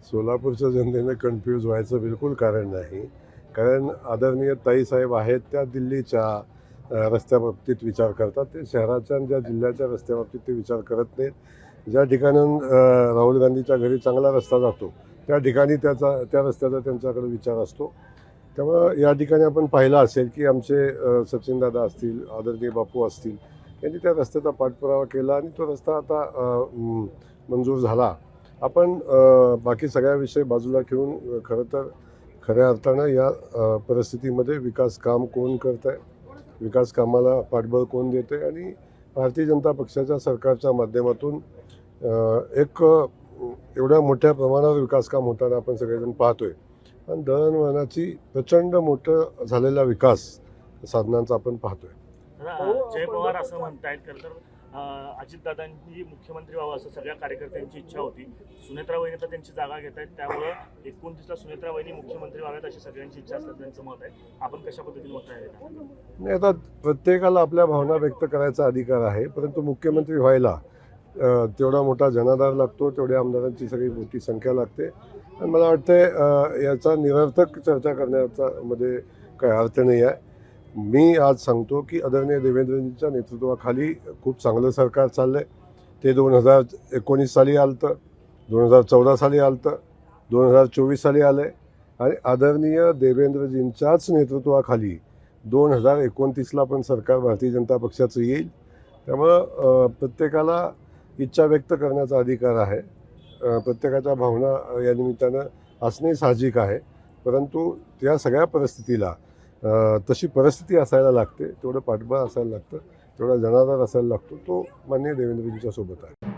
सोलापूरच्या जनतेने कन्फ्यूज व्हायचं बिलकुल कारण नाही. कारण आदरणीय ताईसाहेब आहेत त्या दिल्लीच्या रस्त्याबाबतीत विचार करतात. ते शहराच्या आणि ज्या जिल्ह्याच्या रस्त्याबाबतीत ते विचार करत नाहीत. ज्या ठिकाणाहून राहुल गांधीच्या घरी चांगला रस्ता जातो त्या ठिकाणी त्या रस्त्याचा त्यांच्याकडे विचार असतो. त्यामुळं या ठिकाणी आपण पाहिलं असेल की आमचे सचिनदादा असतील, आदरणीय बापू असतील, यांनी त्या रस्त्याचा पाठपुरावा केला आणि तो रस्ता आता मंजूर झाला. आपण बाकी सगळ्या विषय बाजूला ठेवून खरं तर खऱ्या अर्थानं या परिस्थितीमध्ये विकास काम कोण करत आहे, विकास कामाला पाठबळ कोण देते आणि भारतीय जनता पक्षाच्या सरकारच्या माध्यमातून एक एवढ्या मोठ्या प्रमाणावर विकास काम होताना आपण सगळेजण पाहतोय. आणि दळणवळणाची प्रचंड मोठं झालेला विकास साधनांचा आपण पाहतोय. जय पवार असं म्हणतायत. खरं तर अजितदादांनी मुख्यमंत्री व्हावं असं सगळ्या कार्यकर्त्यांची इच्छा होती. सुनेत्रा वहिनी तर त्यांची जागा घेत आहेत, त्यामुळं 29ला सुनेत्रा वहिनी मुख्यमंत्री व्हाव्यात अशी सगळ्यांची इच्छा असतात, त्यांचं मत आहे. आपण कशा पद्धतीने मत आहे? नाही, आता प्रत्येकाला आपल्या भावना व्यक्त करायचा अधिकार आहे, परंतु मुख्यमंत्री व्हायला तेवढा मोठा जनाधार लागतो, तेवढ्या आमदारांची सगळी मोठी संख्या लागते. आणि मला वाटतं याचा निरर्थक चर्चा करण्याचा मध्ये काही अर्थ नाही आहे. मी आज सांगतो की आदरणीय देवेंद्रजींच्या नेतृत्वाखाली खूप चांगलं सरकार चाललं आहे. ते 2019 साली आलं, 2014 साली आलं, 2024 साली आलं आहे आणि आदरणीय देवेंद्रजींच्याच नेतृत्वाखाली 2029ला पण सरकार भारतीय जनता पक्षाचं येईल. त्यामुळं प्रत्येकाला इच्छा व्यक्त करण्याचा अधिकार आहे. प्रत्येकाच्या भावना या निमित्तानं असणे साहजिक आहे, परंतु त्या सगळ्या परिस्थितीला तशी परिस्थिती असायला लागते, तेवढं पाठबळ असायला लागतं, तेवढा जनाधार असायला लागतो. तो माननीय देवेंद्रजींच्या सोबत आहे.